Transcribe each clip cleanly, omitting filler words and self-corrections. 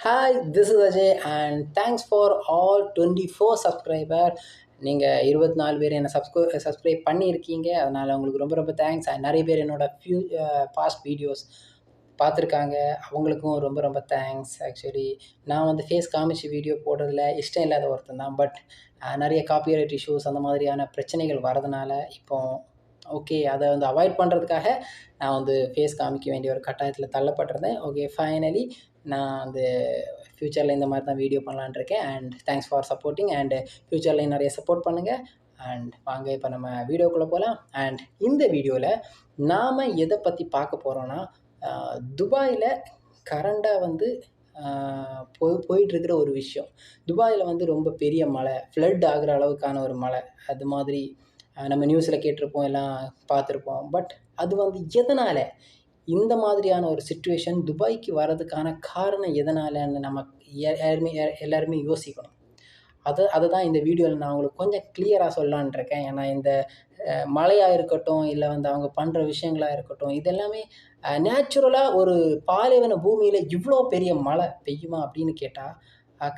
Hi, this is Ajay and thanks for all 24 subscriber. நீங்கள் 24 பேர் என்னை சப்ஸ்கிரைப் பண்ணியிருக்கீங்க. அதனால் உங்களுக்கு ரொம்ப ரொம்ப தேங்க்ஸ். அண்ட் நிறைய பேர் என்னோடய பாஸ்ட் வீடியோஸ் பார்த்துருக்காங்க. அவங்களுக்கும் ரொம்ப ரொம்ப தேங்க்ஸ். ஆக்சுவலி நான் வந்து ஃபேஸ் காமிச்சு வீடியோ போடுறதுல இஷ்டம் இல்லாத ஒருத்தன் தான். பட் நிறைய காப்பிரைட் இஷ்யூஸ் அந்த மாதிரியான பிரச்சனைகள் வரதுனால ஓகே, அதை வந்து அவாய்ட் பண்ணுறதுக்காக நான் வந்து ஃபேஸ் காமிக்க வேண்டிய ஒரு கட்டாயத்தில் தள்ளப்பட்டிருந்தேன். ஓகே, ஃபைனலி நான் வந்து ஃப்யூச்சரில் இந்த மாதிரி தான் வீடியோ பண்ணலான்னு இருக்கேன். And thanks for supporting. And ஃப்யூச்சரில் நிறைய சப்போர்ட் பண்ணுங்கள். அண்ட் வாங்க இப்போ நம்ம வீடியோக்குள்ளே போகலாம். அண்ட் இந்த வீடியோவில் நாம் எதை பற்றி பார்க்க போகிறோன்னா, துபாயில் கரண்டாக வந்து போயிட்டுருக்கிற ஒரு விஷயம். துபாயில் வந்து ரொம்ப பெரிய மழை, ஃப்ளட் ஆகிற அளவுக்கான ஒரு மழை. அது மாதிரி நம்ம நியூஸில் கேட்டிருப்போம், எல்லாம் பார்த்துருப்போம். பட் அது வந்து எதனால் இந்த மாதிரியான ஒரு சிச்சுவேஷன் துபாய்க்கு வர்றதுக்கான காரணம் எதனாலன்னு நம்ம எல்லாருமே யோசிக்கணும். அதை தான் இந்த வீடியோவில் நான் உங்களுக்கு கொஞ்சம் கிளியராக சொல்லலான் இருக்கேன். ஏன்னா இந்த மழையாக இருக்கட்டும், இல்லை வந்து அவங்க பண்ணுற விஷயங்களாக இருக்கட்டும், இதெல்லாமே நேச்சுரலாக ஒரு பாலைவன பூமியில் இவ்வளோ பெரிய மழை பெய்யுமா அப்படின்னு கேட்டால்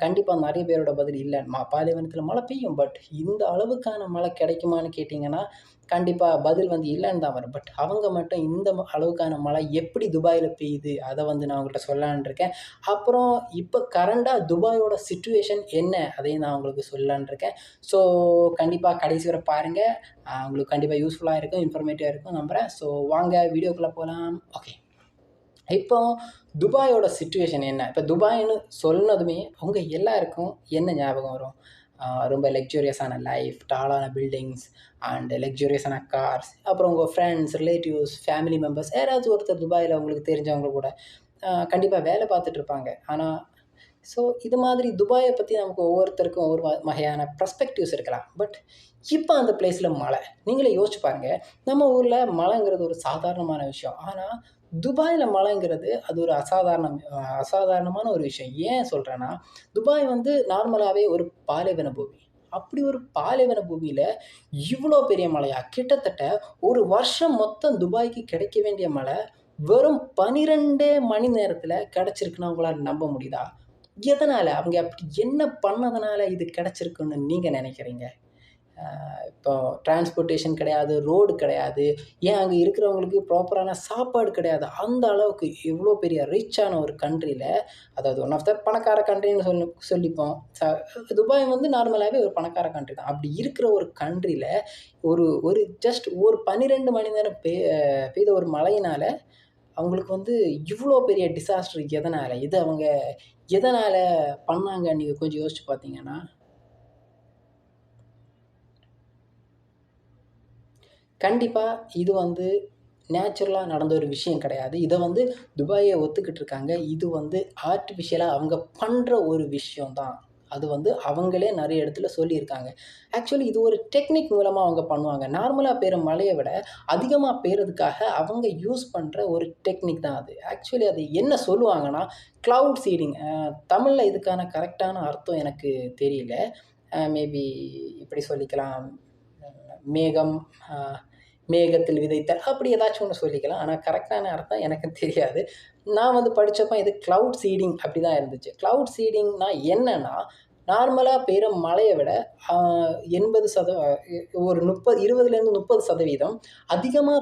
கண்டிப்பாக நிறைய பேரோட பதில் இல்லை. பாலைவனத்தில் மழை பெய்யும், பட் இந்த அளவுக்கான மழை கிடைக்குமான்னு கேட்டிங்கன்னா கண்டிப்பாக பதில் வந்து இல்லைன்னு தான் வரும். பட் அவங்க மட்டும் இந்த அளவுக்கான மழை எப்படி துபாயில் பெய்யுது அதை வந்து நான் உங்கள்கிட்ட சொல்லலான் இருக்கேன். அப்புறம் இப்போ கரண்டாக துபாயோட சிச்சுவேஷன் என்ன அதையும் நான் உங்களுக்கு சொல்லலான் இருக்கேன். ஸோ கண்டிப்பாக கடைசி வரை பாருங்கள். உங்களுக்கு கண்டிப்பாக யூஸ்ஃபுல்லாக இருக்கும், இன்ஃபர்மேட்டிவாக இருக்கும் நம்புகிறேன். ஸோ வாங்க வீடியோக்குள்ளே போகலாம். ஓகே, இப்போ துபாயோட சிச்சுவேஷன் என்ன? இப்போ துபாய்னு சொன்னதுமே உங்கள் எல்லாருக்கும் என்ன ஞாபகம் வரும்? ரொம்ப லக்ஸூரியஸான லைஃப், டாலான பில்டிங்ஸ் அண்ட் லக்ஸூரியஸான கார்ஸ். அப்புறம் உங்கள் ஃப்ரெண்ட்ஸ், ரிலேட்டிவ்ஸ், ஃபேமிலி மெம்பர்ஸ் யாராச்சும் ஒருத்தர் துபாயில் உங்களுக்கு தெரிஞ்சவங்க கூட கண்டிப்பாக வேலை பார்த்துட்ருப்பாங்க. ஆனால் இது மாதிரி துபாயை பற்றி நமக்கு ஒவ்வொருத்தருக்கும் ஒவ்வொரு வகையான பர்ஸ்பெக்டிவ்ஸ் இருக்கலாம். பட் இப்போ அந்த பிளேஸில் மழை, நீங்களே யோசிச்சு பாருங்கள். நம்ம ஊரில் மழைங்கிறது ஒரு சாதாரணமான விஷயம். ஆனால் துபாயில் மழைங்கிறது அது ஒரு அசாதாரணமான ஒரு விஷயம். ஏன் சொல்கிறேன்னா, துபாய் வந்து நார்மலாகவே ஒரு பாலைவன பூமி. அப்படி ஒரு பாலைவன பூமியில் இவ்வளோ பெரிய மழையா? கிட்டத்தட்ட ஒரு வருஷம் மொத்தம் துபாய்க்கு கிடைக்க வேண்டிய மழை வெறும் 12 மணி நேரத்தில் கிடச்சிருக்குன்னா உங்களால் நம்ப முடியுதா? எதனால்? அவங்க அப்படி என்ன பண்ணதுனால இது கிடச்சிருக்குன்னு நீங்கள் நினைக்கிறீங்க? இப்போ டிரான்ஸ்போர்ட்டேஷன் கிடையாது, ரோடு கிடையாது, ஏன் அங்கே இருக்கிறவங்களுக்கு ப்ராப்பரான சாப்பாடு கிடையாது. அந்த அளவுக்கு இவ்வளோ பெரிய ரிச்சான ஒரு கண்ட்ரியில், அதாவது ஒன் ஆஃப் த பணக்கார கண்ட்ரின்னு சொல்லிப்போம். துபாய் வந்து நார்மலாகவே ஒரு பணக்கார கண்ட்ரி தான். அப்படி இருக்கிற ஒரு கண்ட்ரியில் ஒரு ஜஸ்ட் ஒரு 12 மணி நேரம் பெய்த ஒரு மழையினால் அவங்களுக்கு வந்து இவ்வளோ பெரிய டிசாஸ்டர் எதனால்? இது அவங்க எதனால் பண்ணாங்க? நீங்கள் கொஞ்சம் யோசிச்சு பார்த்தீங்கன்னா, கண்டிப்பாக இது வந்து நேச்சுரலாக நடந்த ஒரு விஷயம் கிடையாது. இதை வந்து துபாயை ஒத்துக்கிட்டு இருக்காங்க. இது வந்து ஆர்டிஃபிஷியலாக அவங்க பண்ணுற ஒரு விஷயம் தான். அது வந்து அவங்களே நிறைய இடத்துல சொல்லியிருக்காங்க. ஆக்சுவலி இது ஒரு டெக்னிக் மூலமாக அவங்க பண்ணுவாங்க. நார்மலாக பெய்கிற மழையை விட அதிகமாக பெய்கிறதுக்காக அவங்க யூஸ் பண்ணுற ஒரு டெக்னிக் தான் அது. ஆக்சுவலி அது என்ன சொல்லுவாங்கன்னா, க்ளவுட் சீடிங். தமிழில் இதுக்கான கரெக்டான அர்த்தம் எனக்கு தெரியல. மேபி இப்படி சொல்லிக்கலாம், மேகத்தில் விதைத்தல், அப்படி ஏதாச்சும் ஒன்று சொல்லிக்கலாம். ஆனால் கரெக்டான அர்த்தம் எனக்கு தெரியாது. நான் வந்து படித்தப்போ இது க்ளவுட் சீடிங் அப்படி தான் இருந்துச்சு. க்ளவுட் சீடிங்னா என்னென்னா, நார்மலாக பெய்கிற மழையை விட 20% 30% அதிகமாக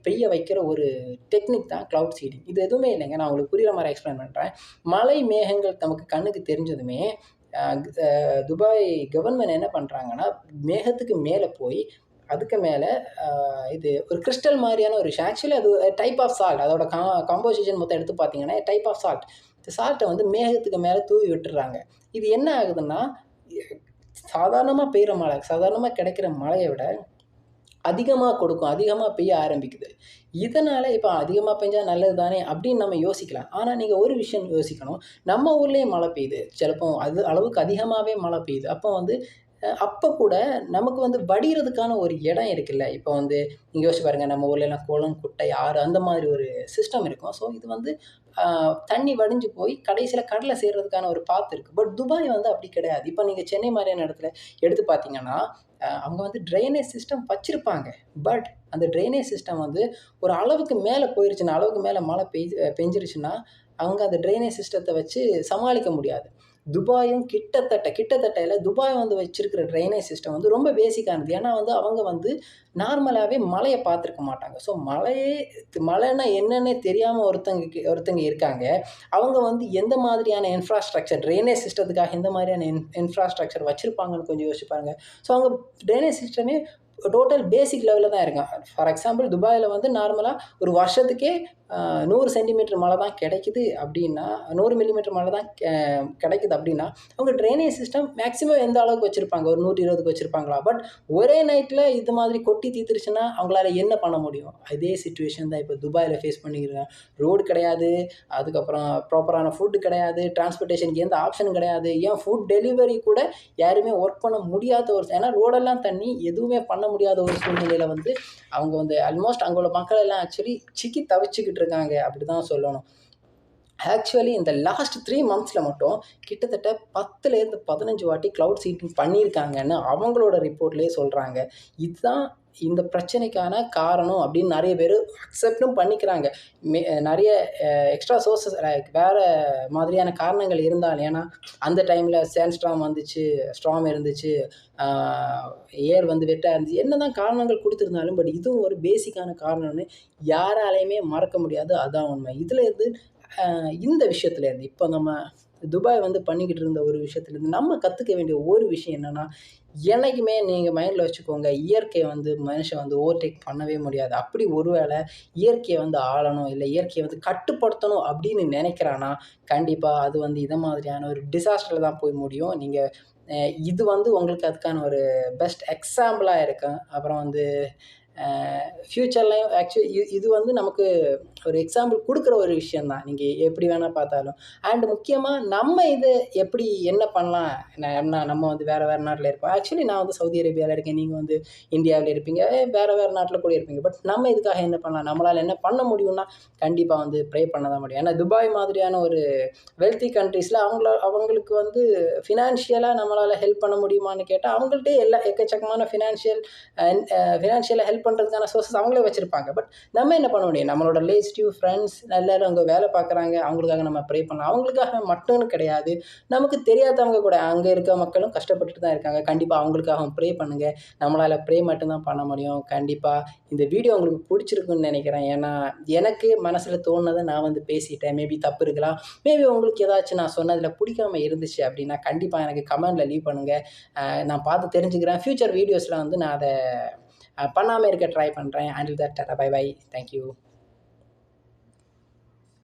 பெய்ய வைக்கிற ஒரு டெக்னிக் தான் க்ளவுட் சீடிங். இது எதுவுமே இல்லைங்க, நான் உங்களுக்கு புரிகிற மாதிரி எக்ஸ்பிளைன் பண்ணுறேன். மழை மேகங்கள் நமக்கு கண்ணுக்கு தெரிஞ்சதுமே துபாய் கவர்மெண்ட் என்ன பண்ணுறாங்கன்னா, மேகத்துக்கு மேலே போய் அதுக்கு மேலே இது ஒரு கிறிஸ்டல் மாதிரியான ஒரு விஷயம். ஆக்சுவலி அது டைப் ஆஃப் சால்ட். அதோட காம்போசிஷன் மொத்தம் எடுத்து பார்த்தீங்கன்னா டைப் ஆஃப் சால்ட். இந்த சால்ட்டை வந்து மேகத்துக்கு மேலே தூவி விட்டுறாங்க. இது என்ன ஆகுதுன்னா, சாதாரணமாக பெய்கிற மழை, சாதாரணமாக கிடைக்கிற மழையை விட அதிகமாக பெய்ய ஆரம்பிக்குது. இதனால் இப்போ அதிகமாக பெஞ்சால் நல்லது தானே அப்படின்னு நம்ம யோசிக்கலாம். ஆனால் நீங்கள் ஒரு விஷயம் யோசிக்கணும், நம்ம ஊர்லேயே மழை பெய்யுது, சிலப்போ அது அளவுக்கு அதிகமாகவே மழை பெய்யுது. அப்போ கூட நமக்கு வந்து வடிகிறதுக்கான ஒரு இடம் இருக்குல்ல. இப்போ வந்து நீங்கள் யோசிச்சு பாருங்கள், நம்ம ஊர்லலாம் குளம், குட்டை, ஆறு அந்த மாதிரி ஒரு சிஸ்டம் இருக்கும். ஸோ இது வந்து தண்ணி வடிஞ்சு போய் கடைசியில் கடலில் சேர்றதுக்கான ஒரு பாத்து இருக்குது. பட் துபாய் வந்து அப்படி கிடையாது. இப்போ நீங்கள் சென்னை மாதிரியான இடத்துல எடுத்து பார்த்தீங்கன்னா, அவங்க வந்து ட்ரைனேஜ் சிஸ்டம் வச்சுருப்பாங்க. பட் அந்த ட்ரைனேஜ் சிஸ்டம் வந்து ஒரு அளவுக்கு மேலே போயிருச்சுன்னா, அளவுக்கு மேலே மழை பெஞ்சிருச்சுன்னா அவங்க அந்த ட்ரைனேஜ் சிஸ்டத்தை வச்சு சமாளிக்க முடியாது. துபாயும் கிட்டத்தட்ட இல்லை, துபாய் வந்து வச்சிருக்கிற ட்ரைனேஜ் சிஸ்டம் வந்து ரொம்ப பேசிக்கானது. ஏன்னா வந்து அவங்க வந்து நார்மலாகவே மழையை பார்த்துருக்க மாட்டாங்க. ஸோ மழைன்னா என்னன்னே தெரியாமல் ஒருத்தங்க இருக்காங்க. அவங்க வந்து எந்த மாதிரியான இன்ஃப்ராஸ்ட்ரக்சர் ட்ரைனேஜ் சிஸ்டத்துக்காக எந்த மாதிரியான இன்ஃப்ராஸ்ட்ரக்சர் வச்சுருப்பாங்கன்னு கொஞ்சம் யோசிச்சு பாருங்க. ஸோ அவங்க ட்ரைனேஜ் சிஸ்டமே டோட்டல் பேசிக் லெவலில் தான் இருக்கும். ஃபார் எக்ஸாம்பிள் துபாயில் வந்து நார்மலாக ஒரு வருஷத்துக்கே 100 சென்டிமீட்டர் மழை தான் கிடைக்குது அப்படின்னா, 100 மில்லிமீட்டர் மழை தான் கிடைக்குது அப்படின்னா, அவங்க ட்ரைனேஜ் சிஸ்டம் மேக்ஸிமம் எந்த அளவுக்கு வச்சுருப்பாங்க? ஒரு 120க்கு வச்சுருப்பாங்களா? பட் ஒரே நைட்டில் இது மாதிரி கொட்டி தீர்த்துருச்சுன்னா அவங்களால என்ன பண்ண முடியும்? அதே சிச்சுவேஷன் தான் இப்போ துபாயில் ஃபேஸ் பண்ணிக்கிறேன். ரோடு கிடையாது, அதுக்கப்புறம் ப்ராப்பரான ஃபுட்டு கிடையாது, டிரான்ஸ்போர்ட்டேஷனுக்கு எந்த ஆப்ஷனும் கிடையாது. ஏன் ஃபுட் டெலிவரி கூட யாருமே ஒர்க் பண்ண முடியாத ஏன்னா ரோடெல்லாம் தண்ணி, எதுவுமே பண்ண முடியாத ஒரு சூழ்நிலையில் வந்து அவங்க வந்து ஆல்மோஸ்ட் அங்கே உள்ள மக்கள் எல்லாம் ஆக்சுவலி சிக்கி தவிச்சுக்கிட்டு இருக்காங்க அப்படி தான் சொல்லணும். ஆக்சுவலி இந்த லாஸ்ட் 3 மந்த்ஸில் மட்டும் கிட்டத்தட்ட 10லேருந்து 15 வாட்டி க்ளவுட் சீடிங் பண்ணியிருக்காங்கன்னு அவங்களோட ரிப்போர்ட்லேயே சொல்கிறாங்க. இதுதான் இந்த பிரச்சனைக்கான காரணம் அப்படின்னு நிறைய பேர் அக்செப்டும் பண்ணிக்கிறாங்க. நிறைய எக்ஸ்ட்ரா சோர்ஸஸ் வேறு மாதிரியான காரணங்கள் இருந்தாலும், ஏன்னா அந்த டைமில் சேண்ட்ஸ்டார்ம் வந்துச்சு, ஸ்டார்ம் இருந்துச்சு, ஏர் வந்து வெட்டாக இருந்துச்சு, என்ன தான் காரணங்கள் கொடுத்துருந்தாலும் பட் இதுவும் ஒரு பேசிக்கான காரணம்னு யாராலையுமே மறக்க முடியாது. அதுதான் உண்மை. இதில் இருந்து இந்த விஷயத்துலேருந்து இப்போ நம்ம துபாய் வந்து பண்ணிக்கிட்டு இருந்த ஒரு விஷயத்துலேருந்து நம்ம கற்றுக்க வேண்டிய ஒரு விஷயம் என்னென்னா, என்றைக்குமே நீங்கள் மைண்டில் வச்சுக்கோங்க, இயற்கையை வந்து மனுஷன் வந்து ஓவர்டேக் பண்ணவே முடியாது. அப்படி ஒருவேளை இயற்கையை வந்து ஆளணும், இல்லை இயற்கையை வந்து கட்டுப்படுத்தணும் அப்படின்னு நினைக்கிறான்னா, கண்டிப்பாக அது வந்து இதை மாதிரியான ஒரு டிசாஸ்டரில் தான் போய் முடியும். நீங்கள் இது வந்து உங்களுக்கு அதுக்கான ஒரு பெஸ்ட் எக்ஸாம்பிளாக இருக்கும். அப்புறம் வந்து ஃப்யூச்சர்லையும் ஆக்சுவலி இது வந்து நமக்கு ஒரு எக்ஸாம்பிள் கொடுக்குற ஒரு விஷயம் தான், நீங்கள் எப்படி வேணால் பார்த்தாலும். அண்ட் முக்கியமாக நம்ம இது எப்படி என்ன பண்ணலாம், நம்ம வந்து வேறு நாட்டில் இருப்போம். ஆக்சுவலி நான் வந்து சவுதி அரேபியாவில் இருக்கேன், நீங்கள் வந்து இந்தியாவில் இருப்பீங்க, வேறு நாட்டில் கூட இருப்பீங்க. பட் நம்ம இதுக்காக என்ன பண்ணலாம், நம்மளால் என்ன பண்ண முடியும்னா கண்டிப்பாக வந்து ப்ரே பண்ண தான் முடியும். ஏன்னா துபாய் மாதிரியான ஒரு வெல்த்தி கண்ட்ரீஸில் அவங்களுக்கு வந்து ஃபினான்ஷியலாக நம்மளால் ஹெல்ப் பண்ண முடியுமான்னு கேட்டால் அவங்கள்ட்டே எக்கச்சக்கமான ஃபினான்ஷியலாக ஹெல்ப் பண்ணுறதுக்கான சோர்ஸஸ் அவங்களே வச்சுருப்பாங்க. பட் நம்ம என்ன பண்ண முடியும்? நம்மளோட ரிலேட்டிவ், ஃப்ரெண்ட்ஸ் எல்லோரும் அங்கே வேலை பார்க்குறாங்க, அவங்களுக்காக நம்ம ப்ரே பண்ணலாம். அவங்களுக்காக மட்டும்னு கிடையாது, நமக்கு தெரியாதவங்க கூட அங்கே இருக்க மக்களும் கஷ்டப்பட்டுட்டு தான் இருக்காங்க. கண்டிப்பாக அவங்களுக்காக ப்ரே பண்ணுங்கள். நம்மளால் ப்ரே மட்டும்தான் பண்ண முடியும். கண்டிப்பாக இந்த வீடியோ உங்களுக்கு பிடிச்சிருக்குன்னு நினைக்கிறேன். ஏன்னா எனக்கு மனசில் தோணுனதை நான் வந்து பேசிட்டேன். மேபி தப்பு இருக்கலாம், மேபி உங்களுக்கு ஏதாச்சும் நான் சொன்னதில் பிடிக்காமல் இருந்துச்சு அப்படின்னா கண்டிப்பாக எனக்கு கமெண்டில் லீவ் பண்ணுங்கள். நான் பார்த்து தெரிஞ்சுக்கிறேன். ஃப்யூச்சர் வீடியோஸில் வந்து நான் அதை பண்ணாமல் இருக்க ட்ரை பண்ணுறேன். Until that, tata, bye bye, thank you.